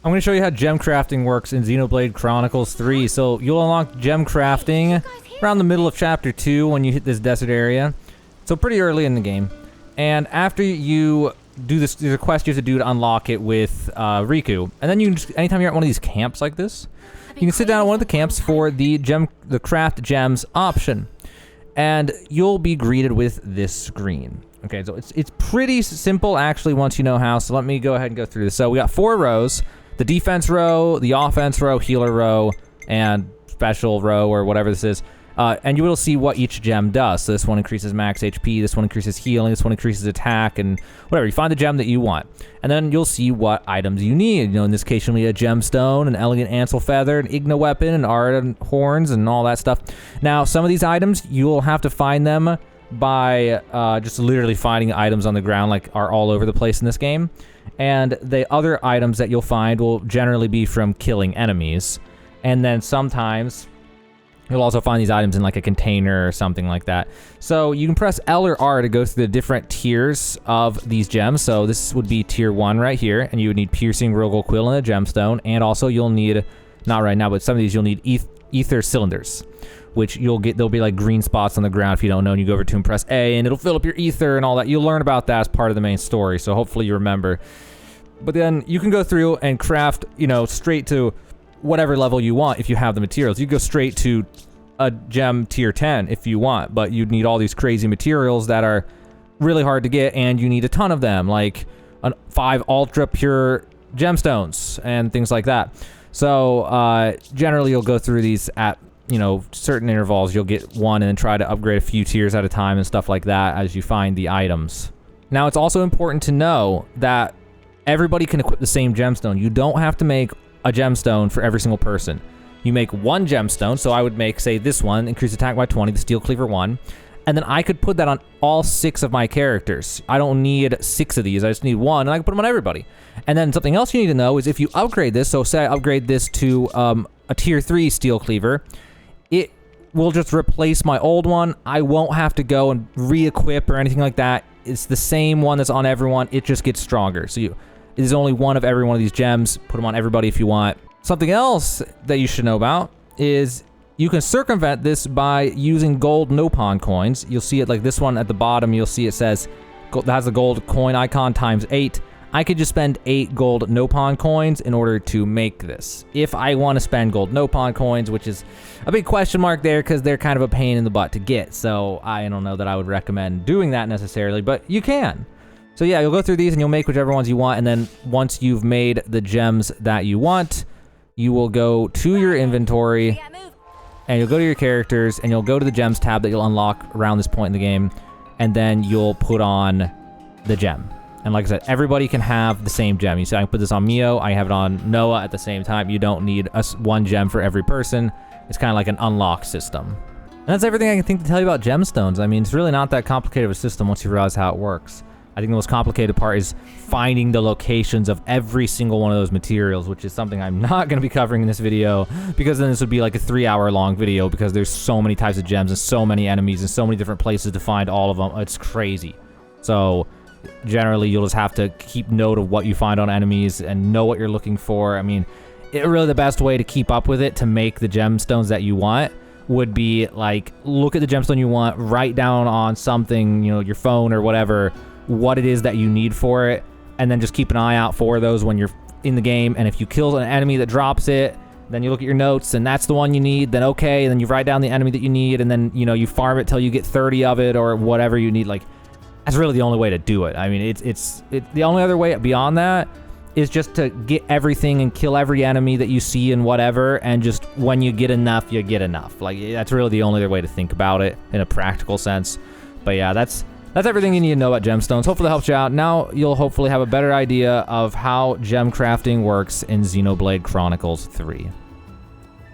I'm going to show you how gem crafting works in Xenoblade Chronicles 3. So you'll unlock gem crafting around the middle of Chapter 2 when you hit this desert area. So pretty early in the game. And after you do this, there's a quest you have to do to unlock it with Riku. And then you can just, anytime you're at one of these camps like this, you can sit down at one of the camps for the craft gems option. And you'll be greeted with this screen. Okay, so it's pretty simple actually once you know how. So let me go ahead and go through this. So we got 4 rows. The defense row, the offense row, healer row, and special row, or whatever this is. And you will see what each gem does. So this one increases max HP, this one increases healing, this one increases attack, and whatever. You find the gem that you want. And then you'll see what items you need. You know, in this case, you'll need a gemstone, an elegant ansel feather, an igna weapon, an ardent horns, and all that stuff. Now, some of these items, you'll have to find them by just literally finding items on the ground, like are all over the place in this game. And the other items that you'll find will generally be from killing enemies. And then sometimes you'll also find these items in like a container or something like that. So you can press L or R to go through the different tiers of these gems. So this would be tier 1 right here, and you would need piercing, rogal quill, and a gemstone. And also you'll need, not right now, but some of these you'll need ether cylinders, which you'll get. There'll be like green spots on the ground if you don't know, and you go over to and press A, and it'll fill up your ether and all that. You'll learn about that as part of the main story, so hopefully you remember. But then you can go through and craft, you know, straight to whatever level you want if you have the materials. You go straight to a gem tier 10 if you want, but you'd need all these crazy materials that are really hard to get, and you need a ton of them, like 5 ultra pure gemstones and things like that. So generally you'll go through these at, you know, certain intervals. You'll get one and then try to upgrade a few tiers at a time and stuff like that as you find the items. Now, it's also important to know that everybody can equip the same gemstone. You don't have to make a gemstone for every single person. You make one gemstone, so I would make, say, this one, increase attack by 20, the steel cleaver 1, and then I could put that on all 6 of my characters. I don't need 6 of these, I just need 1, and I can put them on everybody. And then something else you need to know is if you upgrade this, so say I upgrade this to a tier 3 steel cleaver, it will just replace my old one. I won't have to go and re-equip or anything like that. It's the same one that's on everyone, it just gets stronger. So there's only one of every one of these gems. Put them on everybody if you want. Something else that you should know about is you can circumvent this by using gold nopon coins. You'll see it like this one at the bottom. You'll see it says, that has the gold coin icon times 8. I could just spend 8 gold nopon coins in order to make this. If I want to spend gold nopon coins, which is a big question mark there because they're kind of a pain in the butt to get. So I don't know that I would recommend doing that necessarily, but you can. So yeah, you'll go through these and you'll make whichever ones you want, and then once you've made the gems that you want, you will go to your inventory, and you'll go to your characters, and you'll go to the gems tab that you'll unlock around this point in the game, and then you'll put on the gem. And like I said, everybody can have the same gem. You see, I can put this on Mio, I have it on Noah at the same time. You don't need one gem for every person. It's kind of like an unlock system. And that's everything I can think to tell you about gemstones. I mean, it's really not that complicated of a system once you realize how it works. I think the most complicated part is finding the locations of every single one of those materials, which is something I'm not going to be covering in this video, because then this would be like a 3-hour long video, because there's so many types of gems and so many enemies and so many different places to find all of them. It's crazy. So generally you'll just have to keep note of what you find on enemies and know what you're looking for. I mean, really the best way to keep up with it to make the gemstones that you want would be like, look at the gemstone you want, write down on something, you know, your phone or whatever, what it is that you need for it, and then just keep an eye out for those when you're in the game. And if you kill an enemy that drops it, then you look at your notes and that's the one you need, then okay, and then you write down the enemy that you need, and then, you know, you farm it till you get 30 of it or whatever you need. Like, that's really the only way to do it. I mean, it's the only other way beyond that is just to get everything and kill every enemy that you see and whatever, and just when you get enough, you get enough. Like, that's really the only other way to think about it in a practical sense. But yeah, that's everything you need to know about gemstones. Hopefully that helps you out. Now you'll hopefully have a better idea of how gem crafting works in Xenoblade Chronicles 3.